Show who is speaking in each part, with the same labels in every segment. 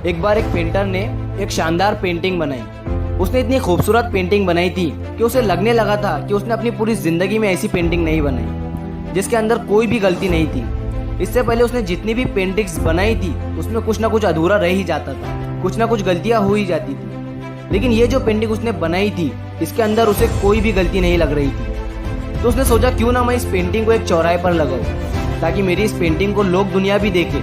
Speaker 1: एक बार एक पेंटर ने एक शानदार पेंटिंग बनाई। उसने इतनी खूबसूरत पेंटिंग बनाई थी कि उसे लगने लगा था कि उसने अपनी पूरी जिंदगी में ऐसी पेंटिंग नहीं बनाई जिसके अंदर कोई भी गलती नहीं थी। इससे पहले उसने जितनी भी पेंटिंग्स बनाई थी उसमें कुछ ना कुछ अधूरा रह ही जाता था, कुछ ना कुछ गलतियां हो ही जाती थी। लेकिन ये जो पेंटिंग उसने बनाई थी इसके अंदर उसे कोई भी गलती नहीं लग रही थी। तो उसने सोचा क्यों ना मैं इस पेंटिंग को एक चौराहे पर लगाऊं ताकि मेरी इस पेंटिंग को लोग दुनिया भी देखे।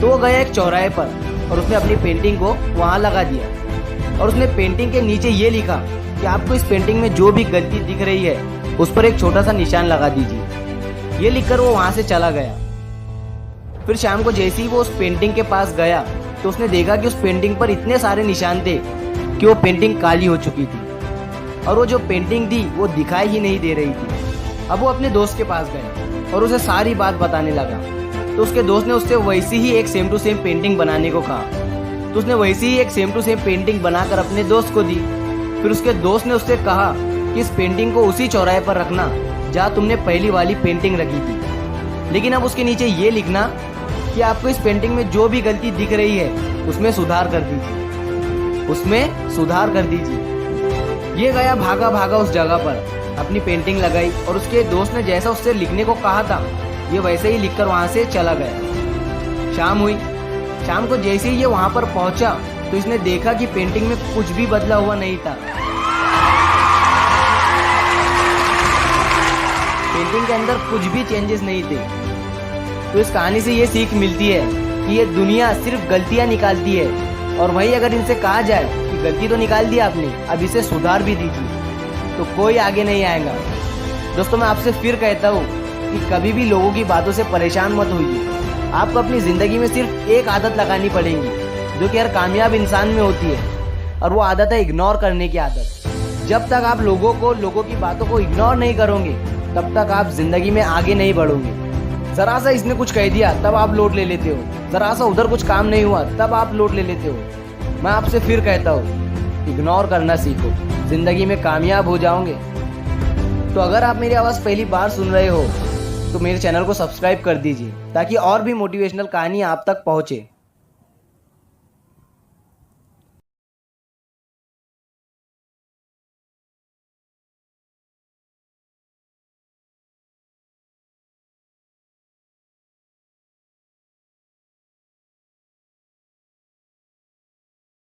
Speaker 1: तो वो गया एक चौराहे पर और उसने अपनी पेंटिंग को वहाँ लगा दिया और उसने पेंटिंग के नीचे ये लिखा कि आपको इस पेंटिंग में जो भी गलती दिख रही है उस पर एक छोटा सा निशान लगा दीजिए। ये लिखकर वो वहाँ से चला गया। फिर शाम को जैसे ही वो उस पेंटिंग के पास गया तो उसने देखा कि उस पेंटिंग पर इतने सारे निशान थे कि वो पेंटिंग काली हो चुकी थी और वो जो पेंटिंग थी वो दिखाई ही नहीं दे रही थी। अब वो अपने दोस्त के पास गया और उसे सारी बात बताने लगा। तो उसके दोस्त ने उससे वैसी ही एक सेम टू सेम पेंटिंग बनाने को कहा। तो उसने वैसी ही एक सेम टू सेम पेंटिंग बनाकर अपने दोस्त को दी। फिर उसके दोस्त ने उससे कहा कि इस पेंटिंग को उसी चौराहे पर रखना जहाँ तुमने पहली वाली पेंटिंग रखी थी, लेकिन अब उसके नीचे ये लिखना कि आपको इस पेंटिंग में जो भी गलती दिख रही है उसमें सुधार कर दीजिए, उसमें सुधार कर दीजिए। ये गया भागा भागा उस जगह पर, अपनी पेंटिंग लगाई और उसके दोस्त ने जैसा उससे लिखने को कहा था ये वैसे ही लिखकर वहां से चला गया। शाम हुई। शाम को जैसे ही ये वहां पर पहुंचा तो इसने देखा कि पेंटिंग में कुछ भी बदला हुआ नहीं था। पेंटिंग के अंदर कुछ भी चेंजेस नहीं थे। तो इस कहानी से ये सीख मिलती है कि ये दुनिया सिर्फ गलतियां निकालती है और वही अगर इनसे कहा जाए कि गलती तो निकाल दी आपने, अब इसे सुधार भी दीजिए, तो कोई आगे नहीं आएगा। दोस्तों मैं आपसे फिर कहता हूँ कि कभी भी लोगों की बातों से परेशान मत होइए। आपको अपनी जिंदगी में सिर्फ एक आदत लगानी पड़ेगी जो कि हर कामयाब इंसान में होती है, और वो आदत है इग्नोर करने की आदत। जब तक आप लोगों की बातों को इग्नोर नहीं करोगे तब तक आप जिंदगी में आगे नहीं बढ़ोगे। जरा सा इसने कुछ कह दिया तब आप लोड ले लेते हो, जरा सा उधर कुछ काम नहीं हुआ तब आप लोड ले लेते हो। मैं आपसे फिर कहता हूँ इग्नोर करना सीखो, जिंदगी में कामयाब हो जाओगे। तो अगर आप मेरी आवाज़ पहली बार सुन रहे हो तो मेरे चैनल को सब्सक्राइब कर दीजिए ताकि और भी मोटिवेशनल कहानी आप तक पहुँचे।